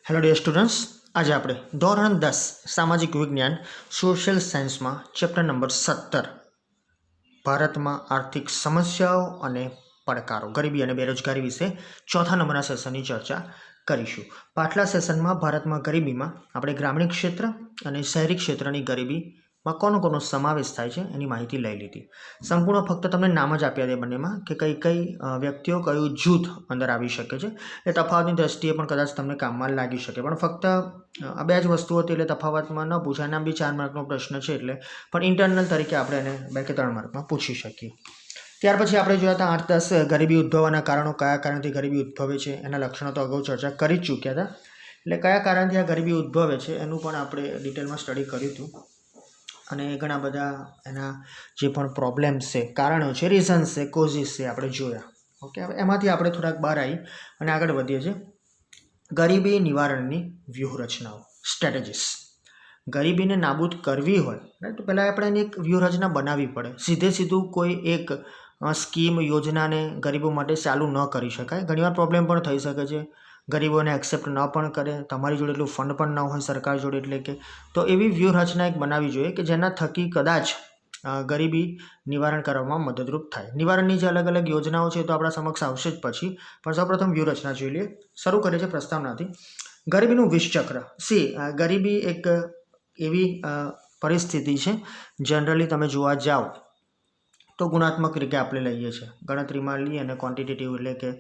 Hello dear students, આજે આપણે ધોરણ 10 સામાજિક વિજ્ઞાન સોશિયલ સાયન્સમાં ચેપ્ટર નંબર 17 ભારતમાં આર્થિક સમસ્યાઓ અને પડકારો ગરીબી અને બેરોજગારી વિશે ચોથા નંબરના સેશનની ચર્ચા કરીશું. પાછલા સેશનમાં ભારતમાં ગરીબીમાં આપણે ગ્રામીણ ક્ષેત્ર અને શહેરી ક્ષેત્રની ગરીબીમાં કોનો સમાવેશ થાય છે એની માહિતી લઈ લીધી. સંપૂર્ણ ફક્ત તમને નામ જ આપ્યા દે બંનેમાં કે કઈ વ્યક્તિઓ કયું જૂથ અંદર આવી શકે છે. એ તફાવતની દ્રષ્ટિએ પણ કદાચ તમને કામમાં લાગી શકે, પણ ફક્ત આ બે જ વસ્તુઓ હતી એટલે તફાવતમાં ન પૂછાય. નામ બી 4 માર્કનો પ્રશ્ન છે એટલે પણ ઇન્ટરનલ તરીકે આપણે એને 2 કે 3 માર્કમાં પૂછી શકીએ. ત્યાર પછી આપણે જોયા હતા 8-10 ગરીબી ઉદ્ભવવાના કારણો, કયા કારણથી ગરીબી ઉદ્ભવે છે એના લક્ષણો તો અગાઉ ચર્ચા કરી જ ચૂક્યા હતા. એટલે કયા કારણથી આ ગરીબી ઉદ્ભવે છે એનું પણ આપણે ડિટેલમાં સ્ટડી કર્યું હતું અને ઘણા બધા એના જે પણ પ્રોબ્લેમ્સ છે, કારણો છે, રીઝન્સ છે, કોઝિસ છે આપણે જોયા. ઓકે, હવે એમાંથી આપણે થોડાક બહાર આવી અને આગળ વધીએ છીએ. ગરીબી નિવારણની વ્યૂહરચનાઓ, સ્ટ્રેટેજીસ. ગરીબીને નાબૂદ કરવી હોય રાઈટ, તો પહેલાં આપણે એની એક વ્યૂહરચના બનાવવી પડે. સીધું કોઈ એક સ્કીમ યોજનાને ગરીબો માટે ચાલુ ન કરી શકાય. ઘણીવાર પ્રોબ્લેમ પણ થઈ શકે છે, ગરીબોને એક્સેપ્ટ ન પણ કરે, તમારી જોડે એટલું ફંડ પણ ન હોય સરકાર જોડે, એટલે કે તો એવી વ્યૂહરચના એક બનાવવી જોઈએ કે જેના થકી કદાચ ગરીબી નિવારણ કરવામાં મદદરૂપ થાય. નિવારણની જે અલગ અલગ યોજનાઓ છે તો આપણા સમક્ષ આવશે જ પછી, પણ સૌપ્રથમ વ્યૂહરચના જોઈ લઈએ. શરૂ કરીએ છીએ પ્રસ્તાવનાથી. ગરીબીનું વિષચક્ર. ગરીબી એક એવી પરિસ્થિતિ છે, જનરલી તમે જોવા જાઓ તો ગુણાત્મક રીતે આપણે લઈએ છીએ, ગણતરીમાં લઈએ અને ક્વોન્ટિટેટિવ એટલે કે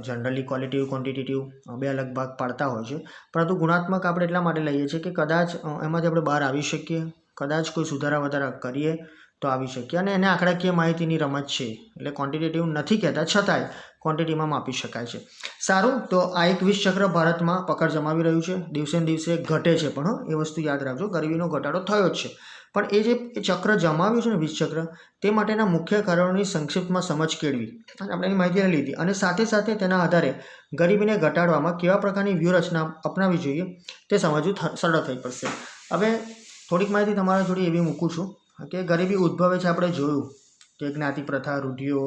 જનરલી ક્વોલિટેટિવ ક્વોન્ટિટેટિવ બે અલગ ભાગ પાડતા હોય છે, પરંતુ ગુણાત્મક આપણે એટલા માટે લઈએ છીએ કે કદાચ એમાંથી આપણે બહાર આવી શકીએ, કદાચ કોઈ સુધારા વધારા કરીએ તો આવી શકીએ. અને એને આંકડાકીય માહિતીની રમત છે એટલે ક્વોન્ટિટેટિવ નથી કહેતા, છતાંય ક્વોન્ટિટીમાં માપી શકાય છે. સારું, તો આ એક વિષચક્ર ભારતમાં પકડ જમાવી રહ્યું છે, દિવસે ને દિવસે ઘટે છે, પણ એ વસ્તુ યાદ રાખજો, ગરીબીનો ઘટાડો થયો જ છે, પણ એ જે ચક્ર જમાવ્યું છે ને વિષચક્ર, તે માટેના મુખ્ય કારણોની સંક્ષિપ્તમાં સમજ કેળવી આપણે એની માહિતી લીધી અને સાથે સાથે તેના આધારે ગરીબીને ઘટાડવામાં કેવા પ્રકારની વ્યૂહરચના અપનાવવી જોઈએ તે સમજવું સરળ થઈ પડશે. હવે થોડીક માહિતી તમારા જોડે એવી મૂકું છું કે ગરીબી ઉદ્ભવે છે આપણે જોયું કે જ્ઞાતિ પ્રથા, રૂઢિઓ,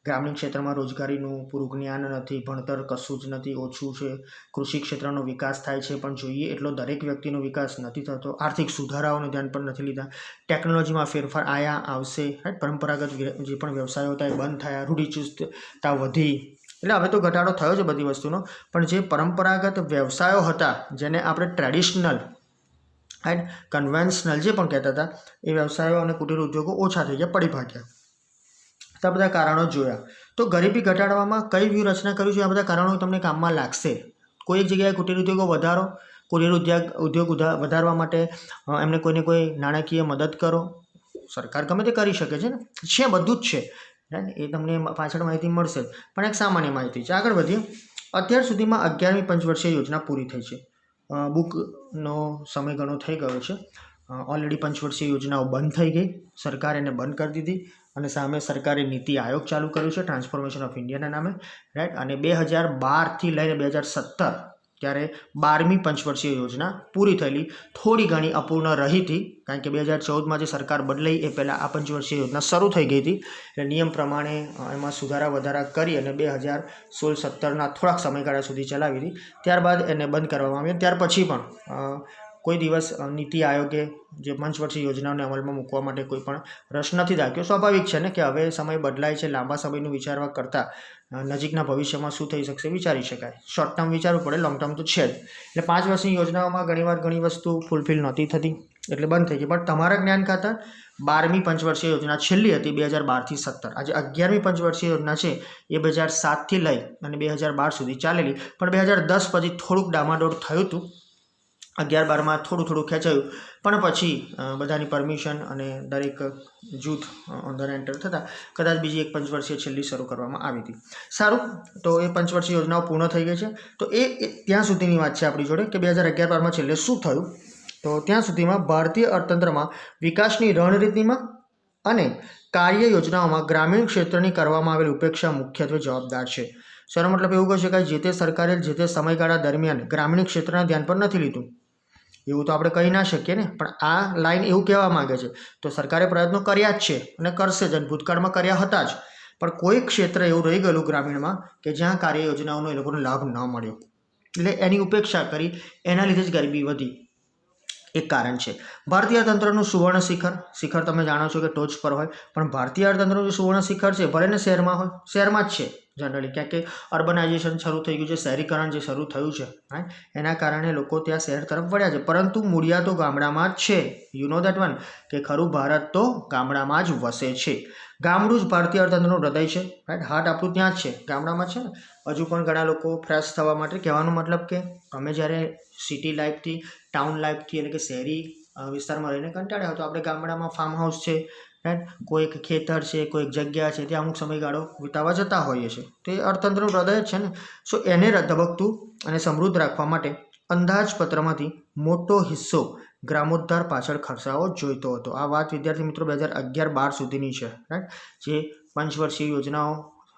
ગ્રામીણ ક્ષેત્રમાં રોજગારીનું પૂરું જ્ઞાન નથી, ભણતર કશું જ નથી, ઓછું છે, કૃષિ ક્ષેત્રનો વિકાસ થાય છે પણ જોઈએ એટલો દરેક વ્યક્તિનો વિકાસ નથી થતો, આર્થિક સુધારાઓનું ધ્યાન પણ નથી લીધા, ટેકનોલોજીમાં ફેરફાર આવશે, પરંપરાગત જે પણ વ્યવસાયો હતા એ બંધ થયા, રૂઢિચુસ્તતા વધી, એટલે હવે તો ઘટાડો થયો છે બધી વસ્તુનો, પણ જે પરંપરાગત વ્યવસાયો હતા જેને આપણે ટ્રેડિશનલ કન્વેન્શનલ જે પણ કહેતા હતા એ વ્યવસાયો અને કુટીર ઉદ્યોગો ઓછા થઈ ગયા, પડી ભાગ્યા. આ બધા કારણો જોયા. તો ગરીબી ઘટાડવામાં કઈ વ્યૂહરચના કરવી જોઈએ, આ બધા કારણો તમને કામમાં લાગશે. કોઈ એક જગ્યાએ કુટીર ઉદ્યોગો વધારો, કુટીર ઉદ્યોગ વધારવા માટે એમને કોઈને કોઈ નાણાકીય મદદ કરો, સરકાર ગમે તે કરી શકે છે ને, છે બધું જ છે રાઈટ, એ તમને પાછળ માહિતી મળશે, પણ એક સામાન્ય માહિતી છે. આગળ વધીએ. અત્યાર સુધીમાં 11મી પંચવર્ષીય યોજના પૂરી થઈ છે. બુકનો સમય ઘણો થઈ ગયો છે. ઓલરેડી પંચવર્ષીય યોજનાઓ બંધ થઈ ગઈ, સરકારે એને બંધ કરી દીધી અને સામે સરકારે નીતિ આયોગ ચાલુ કર્યું છે ટ્રાન્સફોર્મેશન ઓફ ઇન્ડિયાના નામે રાઈટ. અને 2012થી લઈને 2017 ત્યારે 12મી પંચવર્ષીય યોજના પૂરી થયેલી, થોડી ઘણી અપૂર્ણ રહી હતી કારણ કે 2014માં જે સરકાર બદલાઈ એ પહેલાં આ પંચવર્ષીય યોજના શરૂ થઈ ગઈ હતી, એટલે નિયમ પ્રમાણે એમાં સુધારા વધારા કરી અને 2016-17ના થોડાક સમયગાળા સુધી ચલાવી હતી, ત્યારબાદ એને બંધ કરવામાં આવી. ત્યાર પછી પણ કોઈ દિવસ નીતિ આયોગે જે પંચવર્ષીય યોજનાઓને અમલમાં મૂકવા માટે કોઈ પણ રસ નથી દાખ્યો. સ્વાભાવિક છે ને કે હવે સમય બદલાય છે, લાંબા સમયનું વિચારવા કરતાં નજીકના ભવિષ્યમાં શું થઈ શકશે વિચારી શકાય. શોર્ટ ટર્મ વિચારવું પડે, લોંગ ટર્મ તો છે જ. એટલે 5 વર્ષની યોજનાઓમાં ઘણીવાર ઘણી વસ્તુ ફૂલફિલ નહોતી થતી એટલે બંધ થઈ ગઈ. પણ તમારા જ્ઞાન ખાતર 12મી પંચવર્ષીય યોજના છેલ્લી હતી 2012થી 17. આજે 11મી પંચવર્ષીય યોજના છે એ 2007થી લઈ અને 2012 સુધી ચાલેલી, પણ 2010 પછી થોડુંક ડામાડોળ થયું હતું. 11-12માં થોડું ખેંચાયું, પણ પછી બધાની પરમિશન અને દરેક જૂથ અંદર એન્ટર થતાં કદાચ બીજી એક પંચવર્ષીય છેલ્લી શરૂ કરવામાં આવી હતી. સારું, તો એ પંચવર્ષીય યોજનાઓ પૂર્ણ થઈ ગઈ છે. તો એ ત્યાં સુધીની વાત છે આપણી જોડે કે 2011-12માં છેલ્લે શું થયું. તો ત્યાં સુધીમાં ભારતીય અર્થતંત્રમાં વિકાસની રણનીતિમાં અને કાર્ય યોજનાઓમાં ગ્રામીણ ક્ષેત્રની કરવામાં આવેલી ઉપેક્ષા મુખ્યત્વે જવાબદાર છે. શેનો મતલબ એવું કહી શકાય, જે તે સરકારે જે તે સમયગાળા દરમિયાન ગ્રામીણ ક્ષેત્રના ધ્યાન પર નથી લીધું એવું તો આપણે કહી ના શકીએ ને, પણ આ લાઈન એવું કહેવા માંગે છે. તો સરકારે પ્રયત્નો કર્યા જ છે અને કરશે જ, ભૂતકાળમાં કર્યા હતા જ, પણ કોઈ ક્ષેત્ર એવું રહી ગયેલું ગ્રામીણમાં કે જ્યાં કાર્ય યોજનાઓનો એ લોકોને લાભ ન મળ્યો. એટલે એની ઉપેક્ષા કરી, એના લીધે જ ગરીબી વધી, એક કારણ છે. ભારતીય અર્થતંત્રનું સુવર્ણ શિખર તમે જાણો છો કે ટોચ પર હોય, પણ ભારતીય અર્થતંત્રનું જે સુવર્ણ શિખર છે ભલે ને શહેરમાં હોય, શહેરમાં જ છે જનરલી, ક્યાં કે અર્બનાઇઝેશન શરૂ થઈ ગયું છે, શહેરીકરણ જે શરૂ થયું છે, રાઈટ, એના કારણે લોકો ત્યાં શહેર તરફ વળ્યા છે, પરંતુ મૂળિયા તો ગામડામાં જ છે. યુ નો દેટ વન, કે ખરું ભારત તો ગામડામાં જ વસે છે. ગામડું જ ભારતીય અર્થતંત્રનું હૃદય છે, રાઈટ, હાર્ટ આપણું ત્યાં જ છે, ગામડામાં છે ને. હજુ પણ ઘણા લોકો ફ્રેશ થવા માટે, કહેવાનો મતલબ કે અમે જ્યારે સિટી લાઈફથી, ટાઉન લાઈફથી એટલે કે શહેરી વિસ્તારમાં રહીને કંટાળ્યા હોય તો આપણે ગામડામાં ફાર્મ હાઉસ છે, રાઈટ, કોઈક ખેતર છે, કોઈક જગ્યા છે, ત્યાં અમુક સમયગાળો વિતાવવા જતા હોઈએ છીએ. તો એ અર્થતંત્રનું હૃદય જ છે ને. સો એને ધબકતું અને સમૃદ્ધ રાખવા માટે અંદાજપત્રમાંથી મોટો હિસ્સો ગ્રામોદ્ધાર પાછળ ખર્ચાવો જોઈતો હતો. આ વાત વિદ્યાર્થી મિત્રો 2011-12 સુધીની છે, રાઈટ, જે પંચવર્ષીય યોજનાઓ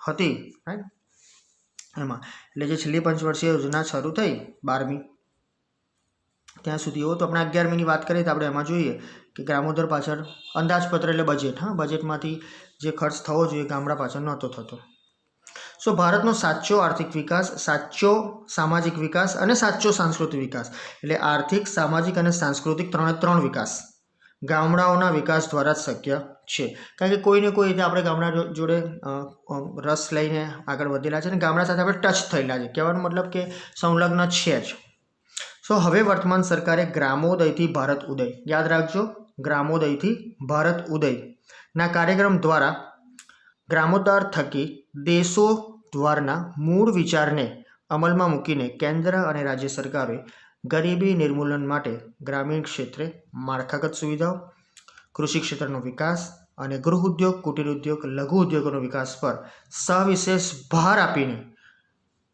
હતી, રાઈટ, એમાં એટલે જે છેલ્લી પંચવર્ષીય યોજના શરૂ થઈ 12મી ત્યાં સુધી હોય, તો આપણે 11મીની વાત કરીએ તો આપણે એમાં જોઈએ કે ગ્રામોદ્ધાર પાછળ અંદાજપત્ર એટલે બજેટ, બજેટમાંથી જે ખર્ચ થવો જોઈએ ગામડા પાછળ નહોતો થતો. સો ભારતનો સાચો આર્થિક વિકાસ, સાચો સામાજિક વિકાસ અને સાચો સાંસ્કૃતિક વિકાસ, એટલે આર્થિક, સામાજિક અને સાંસ્કૃતિક ત્રણ વિકાસ ગામડાઓના વિકાસ દ્વારા જ શક્ય છે. કારણ કે કોઈને કોઈ રીતે આપણે ગામડા જોડે રસ લઈને આગળ વધેલા છે અને ગામડા સાથે આપણે ટચ થયેલા છે. કહેવાનો મતલબ કે સંલગ્ન છે જ. સો હવે વર્તમાન સરકારે ગ્રામોદયથી ભારત ઉદય, યાદ રાખજો, ગ્રામોદયથી ભારત ઉદયના કાર્યક્રમ દ્વારા ગ્રામોદ્ધાર થકી દેશો દ્વારના મૂળ વિચારને અમલમાં મૂકીને કેન્દ્ર અને રાજ્ય સરકારોએ ગરીબી નિર્મૂલન માટે ગ્રામીણ ક્ષેત્રે માળખાગત સુવિધાઓ, કૃષિ ક્ષેત્રનો વિકાસ અને ગૃહ ઉદ્યોગ, કુટીર ઉદ્યોગ, લઘુ ઉદ્યોગોનો વિકાસ પર સવિશેષ ભાર આપીને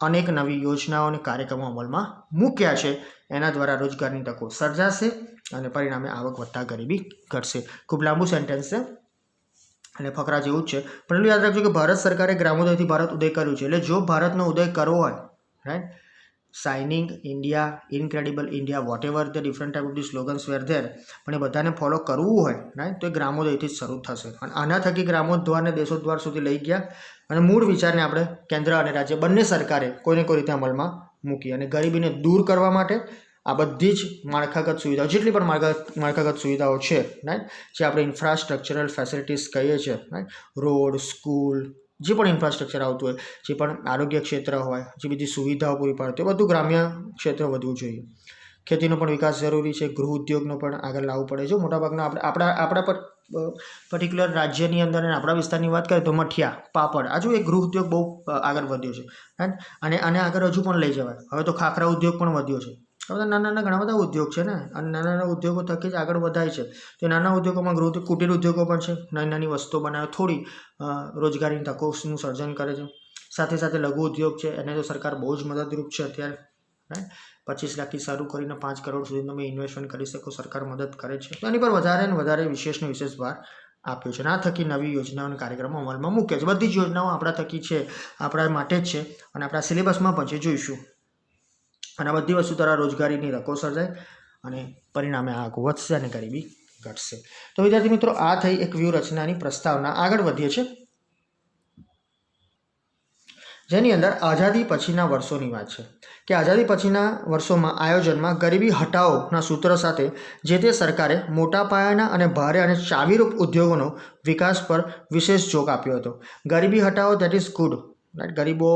અનેક નવી યોજનાઓ અને કાર્યક્રમો અમલમાં મૂક્યા છે. એના દ્વારા રોજગારની તકો સર્જાશે અને પરિણામે આવક વધતા ગરીબી ઘટશે. ખૂબ લાંબુ સેન્ટેન્સ છે અને ફકરા જેવું જ છે, પણ એટલું યાદ રાખજો કે ભારત સરકારે ગ્રામોદયથી ભારત ઉદય કર્યું છે. એટલે જો ભારતનો ઉદય કરવો હોય, right, shining India, incredible India, whatever the different type of the slogans were there, પણ એ બધાને ફોલો કરવું હોય, રાઈટ, તો એ ગ્રામોદયથી જ શરૂ થશે. અને આના થકી ગ્રામોદ્ધારને દેશોદ્ધાર સુધી લઈ ગયા અને મૂળ વિચારને આપણે કેન્દ્ર અને રાજ્ય બંને સરકારે કોઈને કોઈ રીતે અમલમાં મૂકી અને ગરીબીને દૂર કરવા માટે આ બધી જ માળખાગત સુવિધાઓ, જેટલી પણ માળખાગત સુવિધાઓ છે, રાઈટ, જે આપણે ઇન્ફ્રાસ્ટ્રક્ચરલ ફેસિલિટીઝ કહીએ છીએ, રાઈટ, રોડ, સ્કૂલ, જે પણ ઇન્ફ્રાસ્ટ્રક્ચર આવતું હોય, જે પણ આરોગ્ય ક્ષેત્ર હોય, જે બધી સુવિધાઓ પૂરી પાડતી હોય, બધું ગ્રામ્ય ક્ષેત્ર વધવું જોઈએ. ખેતીનો પણ વિકાસ જરૂરી છે, ગૃહ ઉદ્યોગનો પણ આગળ લાવવું પડે છે. મોટાભાગના આપણા પર પર્ટિક્યુલર રાજ્યની અંદર અને આપણા વિસ્તારની વાત કરીએ તો મઠિયા, પાપડ, આજુ એક ગૃહ ઉદ્યોગ બહુ આગળ વધ્યો છે, રાઈટ, અને આને આગળ હજુ પણ લઈ જવાય. હવે તો ખાખરા ઉદ્યોગ પણ વધ્યો છે. હવે નાના ઘણા બધા ઉદ્યોગ છે ને, અને નાના ઉદ્યોગો થકી જ આગળ વધાય છે. તો નાના ઉદ્યોગોમાં કુટીર ઉદ્યોગો પણ છે, નાની વસ્તુઓ બનાવે, થોડી રોજગારીની તકોનું સર્જન કરે છે. સાથે સાથે લઘુ ઉદ્યોગ છે, એને તો સરકાર બહુ જ મદદરૂપ છે અત્યારે, રાઈટ, 25 લાખથી શરૂ કરીને 5 કરોડ સુધી તમે ઇન્વેસ્ટમેન્ટ કરી શકો, સરકાર મદદ કરે છે. તો એની પર વધારે ને વધારે વિશેષ ભાર આપ્યો છે. આ થકી નવી યોજનાઓ અને કાર્યક્રમો અમલમાં મૂક્યા છે. બધી જ યોજનાઓ આપણા થકી છે, આપણા માટે જ છે અને આપણા સિલેબસમાં પણ છે, જોઈશું. અને આ બધી વસ્તુ દ્વારા રોજગારીની તકો સર્જાય અને પરિણામે આવક વધશે અને ગરીબી ઘટશે. તો વિદ્યાર્થી મિત્રો, આ થઈ એક વ્યૂહરચનાની પ્રસ્તાવના. આગળ વધીએ છીએ, જેની અંદર આઝાદી પછીના વર્ષોની વાત છે કે આઝાદી પછીના વર્ષોમાં આયોજનમાં ગરીબી હટાવોના સૂત્ર સાથે જે તે સરકારે મોટા પાયાના અને ભારે અને ચાવીરૂપ ઉદ્યોગોનો વિકાસ પર વિશેષ જોગ આપ્યો હતો. ગરીબી હટાવો, દેટ ઇઝ ગુડ, રાઈટ. ગરીબો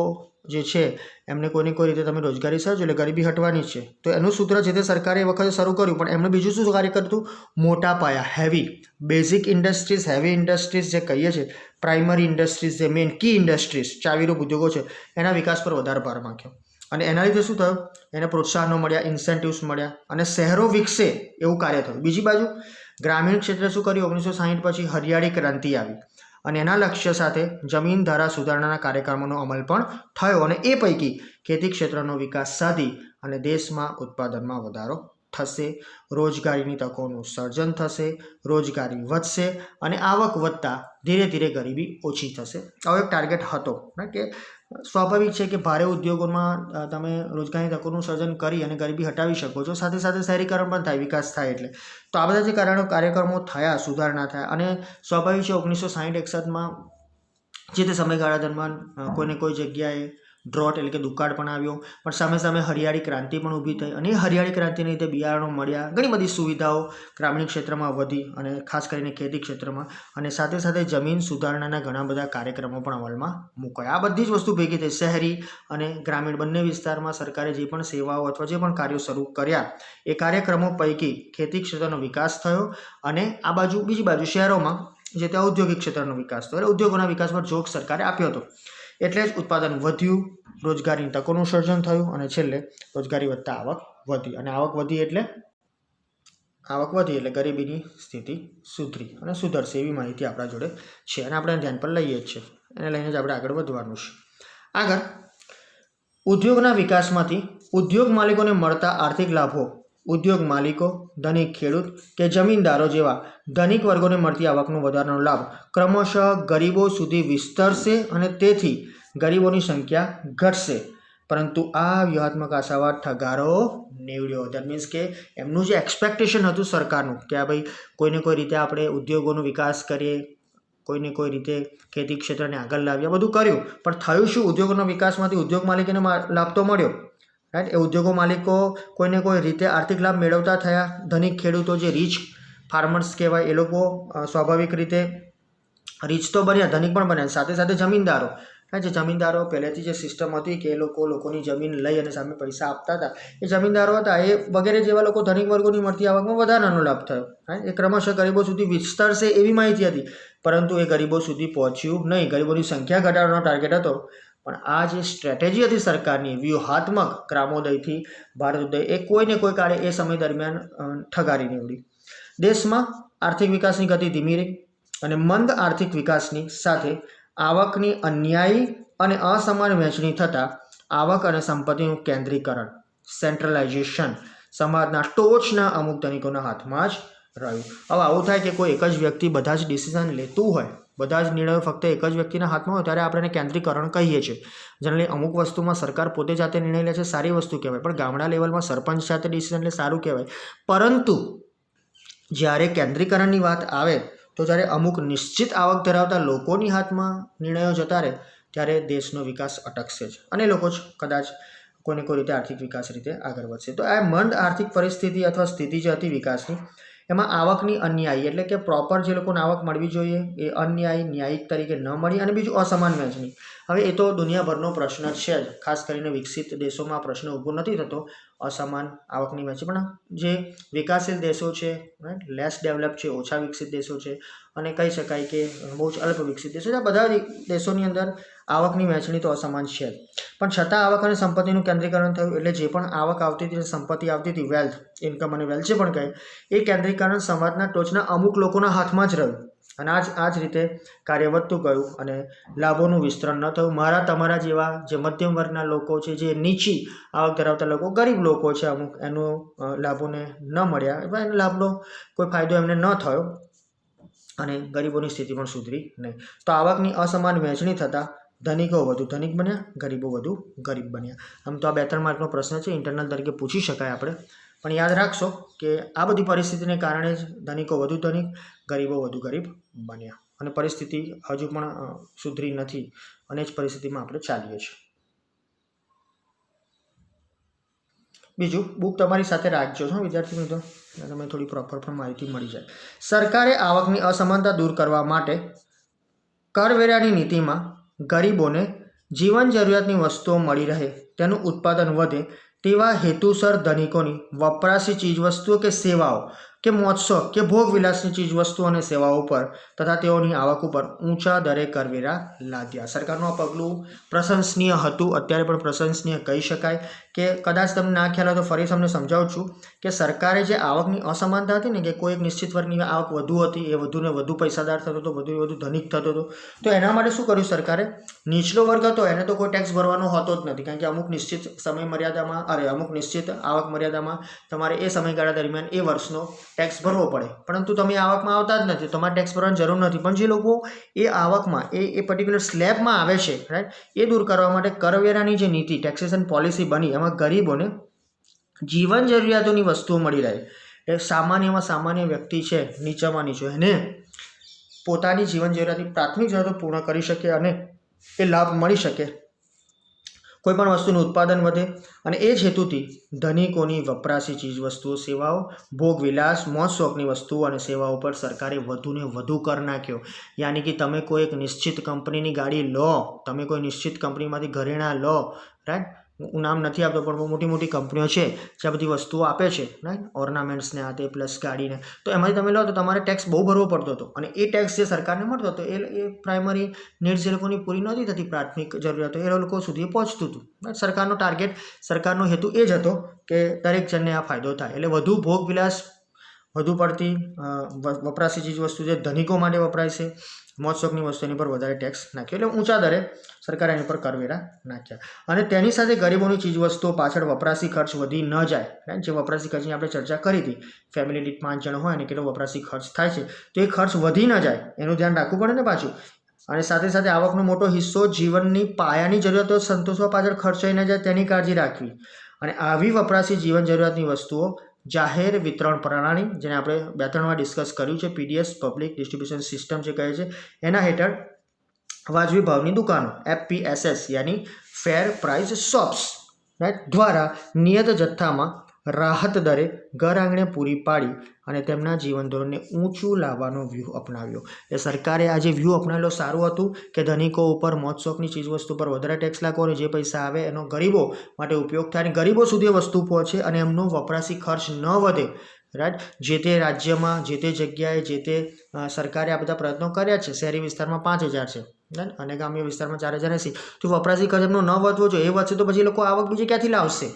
જે છે એમને કોઈને કોઈ રીતે તમે રોજગારી સર્જો એટલે ગરીબી હટવાની છે. તો એનું સૂત્ર જે તે સરકારે એ વખતે શરૂ કર્યું, પણ એમણે બીજું શું કાર્ય કર્યું હતું? મોટા પાયા, heavy, basic industries, heavy industries જે કહીએ છીએ, પ્રાઇમરી ઇન્ડસ્ટ્રીઝ, જે મેઇન કી ઇન્ડસ્ટ્રીઝ, ચાવીરૂપ ઉદ્યોગો છે, એના વિકાસ પર વધારે ભાર મૂક્યો. અને એના લીધે શું થયું? એને પ્રોત્સાહનો મળ્યા, ઇન્સેન્ટિવ્સ મળ્યા અને શહેરો વિકસે એવું કાર્ય થયું. બીજી બાજુ ગ્રામીણ ક્ષેત્રે શું કર્યું? 1960 પછી હરિયાળી ક્રાંતિ આવી અને એના લક્ષ્ય સાથે જમીન ધારા સુધારણાના કાર્યક્રમોનો અમલ પણ થયો અને એ પૈકી ખેતી ક્ષેત્રનો વિકાસ સાધી અને દેશમાં ઉત્પાદનમાં વધારો થશે, રોજગારીની તકોનું સર્જન થશે, રોજગારી વધશે અને આવક વધતા ધીરે ધીરે ગરીબી ઓછી થશે. આવો એક ટાર્ગેટ હતો કે સ્વાભાવિક છે કે ભારે ઉદ્યોગોમાં તમે રોજગારીની તકોનું સર્જન કરી અને ગરીબી હટાવી શકો છો, સાથે સાથે શહેરીકરણ પણ થાય, વિકાસ થાય. એટલે તો આ બધા જે કાર્યક્રમો થયા, સુધારણા થયા અને સ્વાભાવિક છે 1960-61માં જે તે સમયગાળા દરમિયાન કોઈને કોઈ જગ્યાએ ડ્રોટ એટલે કે દુકાળ પણ આવ્યો, પણ સામે સામે હરિયાળી ક્રાંતિ પણ ઊભી થઈ અને એ હરિયાળી ક્રાંતિને લીધે બિયારણો મળ્યા, ઘણી બધી સુવિધાઓ ગ્રામીણ ક્ષેત્રમાં વધી અને ખાસ કરીને ખેતી ક્ષેત્રમાં, અને સાથે સાથે જમીન સુધારણાના ઘણા બધા કાર્યક્રમો પણ અમલમાં મૂકાયા. આ બધી જ વસ્તુ ભેગી થઈ શહેરી અને ગ્રામીણ બંને વિસ્તારમાં સરકારે જે પણ સેવાઓ અથવા જે પણ કાર્યો શરૂ કર્યા એ કાર્યક્રમો પૈકી ખેતી ક્ષેત્રનો વિકાસ થયો અને આ બાજુ બીજી બાજુ શહેરોમાં જે તે ઔદ્યોગિક ક્ષેત્રનો વિકાસ થયો. ઉદ્યોગોના વિકાસ પર જોગ સરકારે આપ્યો હતો, એટલે જ ઉત્પાદન વધ્યું, રોજગારીની તકોનું સર્જન થયું અને છેલ્લે રોજગારી વધતા આવક વધી, અને આવક વધી એટલે ગરીબીની સ્થિતિ સુધરી અને સુધરશે એવી માહિતી આપણા જોડે છે અને આપણે ધ્યાન પર લઈએ જ છે. એને લઈને જ આપણે આગળ વધવાનું છે. આગળ ઉદ્યોગના વિકાસમાંથી ઉદ્યોગ માલિકોને મળતા આર્થિક લાભો ઉદ્યોગ માલિકો, ધનિક ખેડૂત કે જમીનદારો જેવા ધનિક વર્ગોને મળતી આવકનો વધારાનો લાભ ક્રમશઃ ગરીબો સુધી વિસ્તરશે અને તેથી ગરીબોની સંખ્યા ઘટશે. પરંતુ આ વ્યૂહાત્મક આશાવાદ ઠગારો નીવડ્યો. દેટ મીન્સ કે એમનું જે એક્સપેક્ટેશન હતું સરકારનું કે આ ભાઈ કોઈને કોઈ રીતે આપણે ઉદ્યોગોનો વિકાસ કરીએ, કોઈને કોઈ રીતે ખેતી ક્ષેત્રને આગળ લાવીએ, બધું કર્યું, પણ થયું શું? ઉદ્યોગોના વિકાસમાંથી ઉદ્યોગ માલિકોને લાભ તો મળ્યો, રાઈટ? એ ઉદ્યોગો માલિકો કોઈને કોઈ રીતે આર્થિક લાભ મેળવતા થયા. ધનિક ખેડૂતો જે રીચ ફાર્મર્સ કહેવાય એ લોકો સ્વાભાવિક રીતે રીચ તો બન્યા, ધનિક પણ બન્યા. સાથે સાથે જમીનદારો, જે જમીનદારો પહેલેથી જે સિસ્ટમ હતી કે એ લોકોની જમીન લઈ અને સામે પૈસા આપતા હતા, એ જમીનદારો હતા, એ વગેરે જેવા લોકો ધનિક વર્ગોની મળતી આવકમાં વધારાનો લાભ થયો. એ ક્રમશઃ ગરીબો સુધી વિસ્તરશે એવી માહિતી હતી, પરંતુ એ ગરીબો સુધી પહોંચ્યું નહીં. ગરીબોની સંખ્યા ઘટાડવાનો ટાર્ગેટ હતો, પણ આ જે સ્ટ્રેટેજી હતી સરકારની વ્યૂહાત્મક ગ્રામોદયથી ભારતોદય, એ કોઈને કોઈ કાળે એ સમય દરમિયાન ઠગારી નીવડી. દેશમાં આર્થિક વિકાસની ગતિ ધીમી રહી અને મંદ આર્થિક વિકાસની સાથે આવકની અન્યાયી અને અસમાન વહેંચણી થતાં આવક અને સંપત્તિનું કેન્દ્રીકરણ, સેન્ટ્રલાઇઝેશન સમાજના ટોચના અમુક ધનિકોના હાથમાં જ રહ્યું. હવે આવું થાય કે કોઈ એક જ વ્યક્તિ બધા જ ડિસિઝન લેતું હોય, બધા જ નિર્ણયો ફક્ત એક જ વ્યક્તિના હાથમાં હોય, ત્યારે આપણે એને કેન્દ્રીકરણ કહીએ છીએ. જનરલી અમુક વસ્તુમાં સરકાર પોતે જાતે નિર્ણય લે છે, સારી વસ્તુ કહેવાય, પણ ગામડા લેવલમાં સરપંચ સાથે ડિસિઝન લે, સારું કહેવાય. પરંતુ જ્યારે કેન્દ્રીકરણની વાત આવે તો જ્યારે અમુક નિશ્ચિત આવક ધરાવતા લોકોની હાથમાં નિર્ણયો જતા રહે ત્યારે દેશનો વિકાસ અટકશે જ અને લોકો જ કદાચ કોઈને કોઈ રીતે આર્થિક વિકાસ રીતે આગળ વધશે. તો આ મંદ આર્થિક પરિસ્થિતિ અથવા સ્થિતિ જે હતી વિકાસની, એમાં આવકની અન્યાયી એટલે કે પ્રોપર જે લોકોને આવક મળવી જોઈએ એ અન્યાયી ન્યાયિક તરીકે ન મળી, અને બીજું અસમાન વહેંચણી. હવે એ તો દુનિયાભરનો પ્રશ્ન છે જ, ખાસ કરીને વિકસિત દેશોમાં પ્રશ્ન ઊભો નથી થતો અસમાન આવકની વહેંચણી, પણ જે વિકાસશીલ દેશો છે, રાઈટ, લેસ ડેવલપ છે, ઓછા વિકસિત દેશો છે, અને કહી શકાય કે બહુ જ અલ્પ વિકસિત દેશો છે, આ બધા દેશોની અંદર આવકની વહેંચણી તો અસમાન છે જ. પણ છતાં આવક અને સંપત્તિનું કેન્દ્રીકરણ થયું, એટલે જે પણ આવક આવતી હતી, સંપત્તિ આવતી હતી, વેલ્થ, ઇન્કમ અને વેલ્થ જે પણ કહે, એ કેન્દ્રીકરણ સમાજના ટોચના અમુક લોકોના હાથમાં જ રહ્યું અને આ જ રીતે કાર્ય વધતું ગયું અને લાભોનું વિસ્તરણ ન થયું. મારા તમારા જેવા જે મધ્યમ વર્ગના લોકો છે, જે નીચી આવક ધરાવતા લોકો, ગરીબ લોકો છે અમુક, એનો લાભોને ન મળ્યા, એનો લાભનો કોઈ ફાયદો એમને ન થયો અને ગરીબોની સ્થિતિ પણ સુધરી નહીં. તો આવકની અસમાન વહેંચણી થતાં ધનિકો વધુ ધનિક બન્યા, ગરીબો વધુ ગરીબ બન્યા. આમ તો આ 2-3 માર્કનો પ્રશ્ન છે, ઇન્ટરનલ તરીકે પૂછી શકાય આપણે, પણ યાદ રાખશો કે આ બધી પરિસ્થિતિને કારણે જ ધનિકો વધુ ધનિક, ગરીબો વધુ ગરીબ બન્યા અને પરિસ્થિતિ હજુ પણ સુધરી નથી અને જ પરિસ્થિતિમાં આપણે ચાલીએ છીએ. બીજું, બુક તમારી સાથે રાખજો છો વિદ્યાર્થી મિત્રો, તમે થોડી પ્રોપર પણ માહિતી મળી જાય. સરકારે આવકની અસમાનતા દૂર કરવા માટે કરવેરાની નીતિમાં ગરીબોને જીવન જરૂરિયાતની વસ્તુઓ મળી રહે, તેનું ઉત્પાદન વધે તેવા હેતુસર ધનિકોની વપરાશી ચીજવસ્તુઓ કે સેવાઓ કે મહોત્સવ કે ભોગવિલાસની ચીજવસ્તુઓ અને સેવાઓ પર તથા તેઓની આવક ઉપર ઊંચા દરે કરવેરા લાદ્યા. સરકારનું આ પગલું પ્રશંસનીય હતું, અત્યારે પણ પ્રશંસનીય કહી શકાય. કે કદાચ તમને ના ખ્યાલ હોય તો ફરી તમને સમજાવું છું કે સરકારે જે આવકની અસમાનતા હતી ને, કે કોઈ એક નિશ્ચિત વર્ગની આવક વધુ હતી, એ વધુને વધુ પૈસાદાર થતો હતો, વધુ ધનિક થતો હતો, તો એના માટે શું કર્યું સરકારે? નીચલો વર્ગ હતો એને તો કોઈ ટેક્સ ભરવાનો હોતો જ નથી, કારણ કે અમુક નિશ્ચિત સમય મર્યાદામાં, અમુક નિશ્ચિત આવક મર્યાદામાં તમારે એ સમયગાળા દરમિયાન એ વર્ષનો ટેક્સ ભરવો પડે, પરંતુ તમે આવકમાં આવતા જ નથી, તમારે ટેક્સ ભરવાની જરૂર નથી. પણ જે લોકો એ આવકમાં એ પર્ટિક્યુલર સ્લેબમાં આવે છે, રાઈટ, એ દૂર કરવા માટે કરવેરાની જે નીતિ, ટેક્સેશન પોલિસી બની, એમાં ગરીબોને જીવન જરૂરિયાતોની વસ્તુઓ મળી રહે. એ સામાન્યમાં સામાન્ય વ્યક્તિ છે, નીચામાં નીચો, એને પોતાની જીવન જરૂરિયાતની પ્રાથમિક જરૂરિયાતો પૂર્ણ કરી શકે અને એ લાભ મળી શકે. કોઈપણ વસ્તુનું ઉત્પાદન વધે અને એ જ હેતુથી ધનિકોની વપરાશી ચીજવસ્તુઓ, સેવાઓ, ભોગવિલાસ, મોજ શોખની વસ્તુઓ અને સેવાઓ પર સરકારે વધુને વધુ કર નાખ્યો. યાની કે તમે કોઈ એક નિશ્ચિત કંપનીની ગાડી લો, તમે કોઈ નિશ્ચિત કંપનીમાંથી ઘરેણાં લો, રાઈટ. હું નામ નથી આપતો પણ મોટી મોટી કંપનીઓ છે જે આ બધી વસ્તુઓ આપે છે, રાઈટ, ઓર્નામેન્ટ્સને આ તે પ્લસ ગાડીને, તો એમાંથી તમે લો તો તમારે ટેક્સ બહુ ભરવો પડતો હતો અને એ ટેક્સ જે સરકારને મળતો હતો એ પ્રાઇમરી નીડ્સ જે લોકોની પૂરી નહોતી થતી, પ્રાથમિક જરૂરિયાતો એ લોકો સુધી પહોંચતું હતું. સરકારનો ટાર્ગેટ, સરકારનો હેતુ એ જ હતો કે દરેક જણને આ ફાયદો થાય. એટલે વધુ ભોગવિલાસ, વધુ પડતી વપરાશી ચીજ વસ્તુ જે ધનિકો માટે વપરાય છે, મોજ શોખની વસ્તુ, એની પર વધારે ટેક્સ નાખ્યો. એટલે ઊંચા દરે સરકારે એની પર કરવેરા નાખ્યા. અને તેની સાથે ગરીબોની ચીજવસ્તુઓ પાછળ વપરાશી ખર્ચ વધી ન જાય. જે વપરાશી ખર્ચની આપણે ચર્ચા કરી હતી, ફેમિલી દીઠ 5 જણ હોય અને કેટલો વપરાશી ખર્ચ થાય છે, તો એ ખર્ચ વધી ન જાય એનું ધ્યાન રાખવું પડે ને પાછું. અને સાથે સાથે આવકનો મોટો હિસ્સો જીવનની પાયાની જરૂરિયાતો સંતોષવા પાછળ ખર્ચાઈ ન જાય તેની કાળજી રાખવી. અને આવી વપરાશી જીવન જરૂરિયાતની વસ્તુઓ જાહેર વિતરણ પ્રણાલી, જેને આપણે 2-3 વાર ડિસ્કસ કર્યું છે, પીડીએસ, પબ્લિક ડિસ્ટ્રીબ્યુશન સિસ્ટમ જે કહે છે, એના હેઠળ વાજબી ભાવની દુકાનો, FPSS યાની ફેર પ્રાઇસ શોપ્સ, રાઈટ, દ્વારા નિયત જથ્થામાં રાહત દરે ઘર આંગણે પૂરી પાડી અને તેમના જીવન ધોરણને ઊંચું લાવવાનો વ્યૂહ અપનાવ્યો. એ સરકારે આ જે વ્યૂહ અપનાવેલો સારું હતું કે ધનિકો ઉપર, મોજ શોખની ચીજવસ્તુ પર વધારે ટેક્સ લાગવો અને જે પૈસા આવે એનો ગરીબો માટે ઉપયોગ થાય અને ગરીબો સુધી વસ્તુ પહોંચે અને એમનો વપરાશી ખર્ચ ન વધે, રાઈટ. જે તે રાજ્યમાં, જે તે જગ્યાએ, જે તે સરકારે આ બધા પ્રયત્નો કર્યા છે. શહેરી વિસ્તારમાં 5000 છે અને ગ્રામ્ય વિસ્તારમાં 4080. તો વપરાશી ખર્ચ એમનો ન વધવો જોઈએ. એ વધશે તો પછી લોકો આવક બીજી ક્યાંથી લાવશે?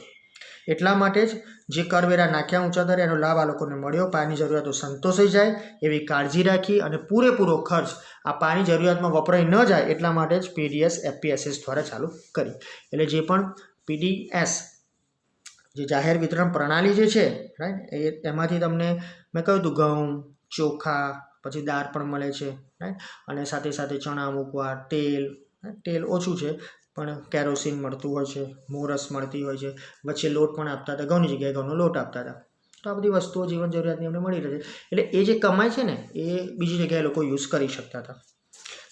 એટલા માટે જ જે કરવેરા નાખ્યા ઊંચા દરે, એનો લાભ આ લોકોને મળ્યો. પાયાની જરૂરિયાતો સંતોષાઈ જાય એવી કાળજી રાખી અને પૂરેપૂરો ખર્ચ આ પાયાની જરૂરિયાતમાં વપરાઈ ન જાય એટલા માટે જ પીડીએસ, FPSS દ્વારા ચાલુ કરી. એટલે જે પણ પીડીએસ, જે જાહેર વિતરણ પ્રણાલી જે છે, રાઈટ, એમાંથી તમને મેં કહ્યું હતું ઘઉં, ચોખા, પછી દાળ પણ મળે છે, રાઈટ, અને સાથે સાથે ચણા અમુક વાર, તેલ ઓછું છે પણ કેરોસીન મળતું હોય છે, મોરસ મળતી હોય છે, વચ્ચે લોટ પણ આપતા હતા, ઘઉંની જગ્યાએ ઘઉંનો લોટ આપતા હતા. તો આ બધી વસ્તુઓ જીવન જરૂરિયાતની અમને મળી રહે છે. એટલે એ જે કમાય છે ને એ બીજી જગ્યાએ લોકો યુઝ કરી શકતા હતા.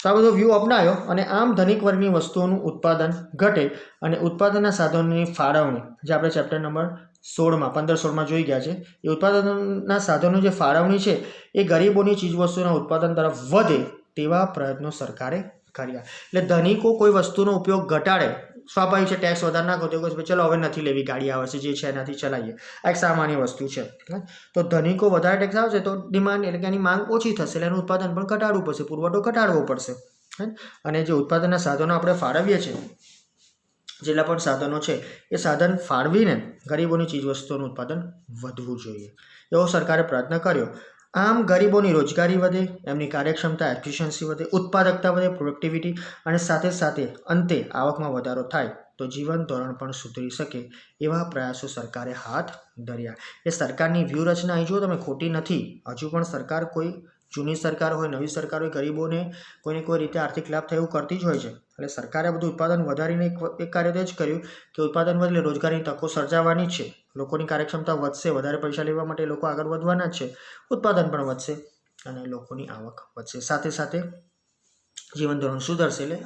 તો આ બધો વ્યૂહ અપનાવ્યો અને આમ ધનિક વર્ગની વસ્તુઓનું ઉત્પાદન ઘટે અને ઉત્પાદનના સાધનોની ફાળવણી, જે આપણે ચેપ્ટર નંબર 15-16માં જોઈ ગયા છે, એ ઉત્પાદનના સાધનો જે ફાળવણી છે એ ગરીબોની ચીજવસ્તુઓના ઉત્પાદન તરફ વધે તેવા પ્રયત્નો સરકારે કર્યા. એટલે ધનિકો કોઈ વસ્તુનો ઉપયોગ ઘટાડે, સ્વાભાવિક છે, ટેક્સ વધારે નાખો તો ચલો હવે નથી લેવી ગાડી, આવે છે જે છે એનાથી ચલાવીએ, આ એક સામાન્ય વસ્તુ છે. તો ધનિકો વધારે ટેક્સ આવશે તો ડિમાન્ડ, એટલે કે એની માંગ ઓછી થશે, એટલે એનું ઉત્પાદન પણ ઘટાડવું પડશે, પુરવઠો ઘટાડવો પડશે. અને જે ઉત્પાદનના સાધનો આપણે ફાળવીએ છીએ, જેટલા પણ સાધનો છે એ સાધન ફાળવીને ગરીબોની ચીજવસ્તુઓનું ઉત્પાદન વધવું જોઈએ, એવો સરકારે પ્રયત્ન કર્યો. આમ ગરીબોની રોજગારી વધે, એમની કાર્યક્ષમતા, એફિશિયન્સી વધે, ઉત્પાદકતા વધે, પ્રોડક્ટિવિટી, અને સાથે સાથે અંતે આવકમાં વધારો થાય તો જીવન ધોરણ પણ સુધરી શકે એવા પ્રયાસો સરકારે હાથ ધર્યા. એ સરકારની વ્યૂહરચના અહીં જુઓ તમે, ખોટી નથી. હજુ પણ સરકાર, કોઈ જૂની સરકાર હોય, નવી સરકાર હોય, ગરીબોને કોઈને કોઈ રીતે આર્થિક લાભ થાય એવું કરતી જ હોય છે. એટલે સરકારે બધું ઉત્પાદન વધારીને એક કાર્ય તો જ કર્યું કે ઉત્પાદન વધે એટલે રોજગારીની તકો સર્જાવાની જ છે, લોકોની કાર્યક્ષમતા વધશે, વધારે પૈસા લેવા માટે લોકો આગળ વધવાના જ છે, ઉત્પાદન પણ વધશે અને લોકોની આવક વધશે, સાથે સાથે જીવન ધોરણ સુધરશે, એટલે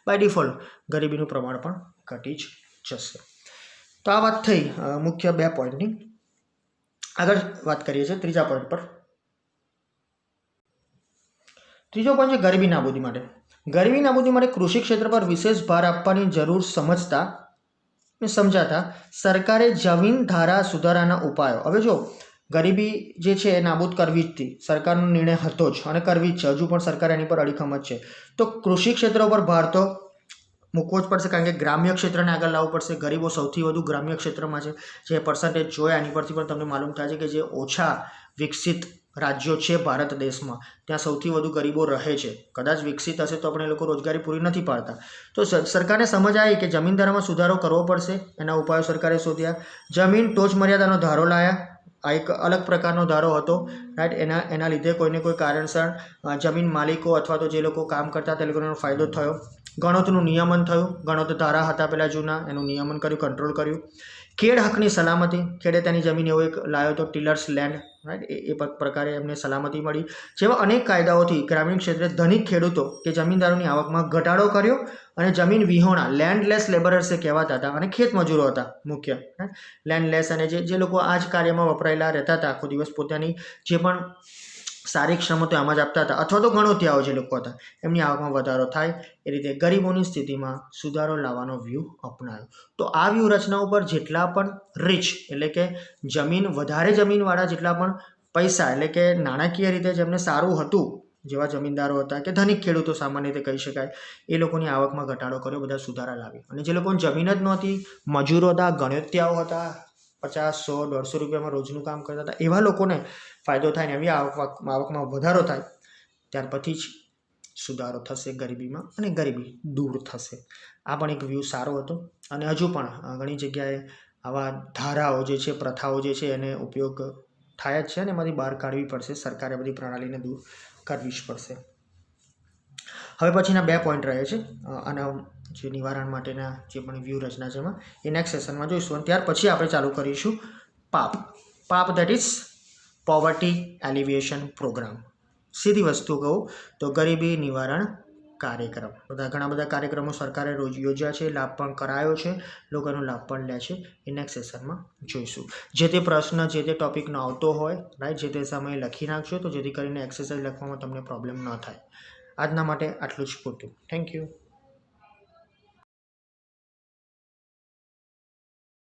બાય ડિફોલ્ટ ગરીબીનું પ્રમાણ પણ ઘટી જ જશે. તો આ વાત થઈ મુખ્ય 2 પોઈન્ટની. આગળ વાત કરીએ છીએ ત્રીજા પોઈન્ટ પર. ત્રીજો પોઈન્ટ છે ગરીબી નાબૂદી માટે. ગરીબી નાબૂદી માટે કૃષિ ક્ષેત્ર પર વિશેષ ભાર આપવાની જરૂર સમજાતા સરકારે જમીન ધારા સુધારાના ઉપાયો. હવે જો ગરીબી જે છે એ નાબૂદ કરવી જ હતી, સરકારનો નિર્ણય હતો જ અને કરવી જ છે, હજુ પણ સરકાર એની પર અડીખમ જ છે. તો કૃષિ ક્ષેત્ર ઉપર ભાર તો મૂકવો જ પડશે, કારણ કે ગ્રામ્ય ક્ષેત્રને આગળ લાવવું પડશે. ગરીબો સૌથી વધુ ગ્રામ્ય ક્ષેત્રમાં છે. જે પર્સન્ટેજ જોયા એની પરથી પણ તમને માલુમ થાય છે કે જે ઓછા વિકસિત રાજ્યો છે ભારત દેશમાં, ત્યાં સૌથી વધુ ગરીબો રહે છે. કદાચ વિકસિત હશે તો આપણે લોકો રોજગારી પૂરી નથી પાડતા. તો સરકારને સમજ આવી કે જમીન ધારામાં સુધારો કરવો પડશે, એના ઉપાયો સરકારે શોધ્યા. જમીન ટોચ મર્યાદાનો ધારો લાયા, આ એક અલગ પ્રકારનો ધારો હતો રાઈટ. એના લીધે કોઈને કોઈ કારણસર જમીન માલિકો અથવા તો જે લોકો કામ કરતા તે લોકોનો ફાયદો થયો. ગણોતનું નિયમન થયું. ગણોત ધારા હતા પહેલાં જૂના, એનું નિયમન કર્યું, કંટ્રોલ કર્યું. ખેડ હકની સલામતી, ખેડે તેની જમીન એવો એક લાવ્યો તો ટીલર્સ લેન્ડ, રાઈટ. એ પ્રકારે એમને સલામતી મળી. જેવા અનેક કાયદાઓથી ગ્રામીણ ક્ષેત્રે ધનિક ખેડૂતો કે જમીનદારોની આવકમાં ઘટાડો કર્યો અને જમીન વિહોણા લેન્ડલેસ લેબરર્સ કહેવાતા હતા અને ખેત મજૂરો હતા મુખ્ય. લેન્ડલેસ અને જે લોકો આ જ કાર્યમાં વપરાયેલા રહેતા હતા, આખો દિવસ પોતાની જે પણ શારીરિક શ્રમ તો આમાં જ આપતા હતા, અથવા તો ગણોતિયાઓ જે લોકો હતા એમની આવકમાં વધારો થાય. એ રીતે ગરીબોની સ્થિતિમાં સુધારો લાવવાનો વ્યૂહ અપનાવ્યો. તો આ વ્યૂહરચના ઉપર જેટલા પણ રીચ એટલે કે વધારે જમીનવાળા જેટલા પણ પૈસા એટલે કે નાણાકીય રીતે જેમને સારું હતું, જેવા જમીનદારો હતા કે ધનિક ખેડૂતો સામાન્ય રીતે કહી શકાય, એ લોકોની આવકમાં ઘટાડો કર્યો, બધા સુધારા લાવી. અને જે લોકોની જમીન જ નહોતી, મજૂરો હતા, ગણોતિયાઓ હતા, 50, 100, 150 રૂપિયામાં રોજનું કામ કરતા હતા, એવા લોકોને ફાયદો થાય ને એવી આવકમાં વધારો થાય, ત્યાર પછી જ સુધારો થશે ગરીબીમાં અને ગરીબી દૂર થશે. આ પણ એક વ્યૂ સારો હતો. અને હજુ પણ ઘણી જગ્યાએ આવા ધારાઓ જે છે, પ્રથાઓ જે છે એને ઉપયોગ થાય જ છે અને એમાંથી બહાર કાઢવી પડશે. સરકારે બધી પ્રણાલીને દૂર કરવી જ પડશે. હવે પછીના 2 પોઈન્ટ રહે છે અને જે નિવારણ માટેના જે પણ વ્યૂહરચના છે એમાં એ નેક્સ્ટ સેશનમાં જોઈશું. અને ત્યાર પછી આપણે ચાલુ કરીશું પાપ દેટ ઇઝ પોવર્ટી એલિવિએશન પ્રોગ્રામ. સીધી વસ્તુ કહું તો ગરીબી નિવારણ કાર્યક્રમ. ઘણા બધા કાર્યક્રમો સરકારે રોજ યોજ્યા છે, લાભ પણ કરાયો છે, લોકોનો લાભ પણ લે છે. એ નેક્સ્ટ સેશનમાં જોઈશું. જે તે પ્રશ્ન જે તે ટોપિકનો આવતો હોય, રાઈટ, જે તે સમયે લખી નાખજો તો જેથી કરીને એક્સરસાઇઝ લખવામાં તમને પ્રોબ્લેમ ન થાય. આજના માટે આટલું જ પૂરતું. Thank you.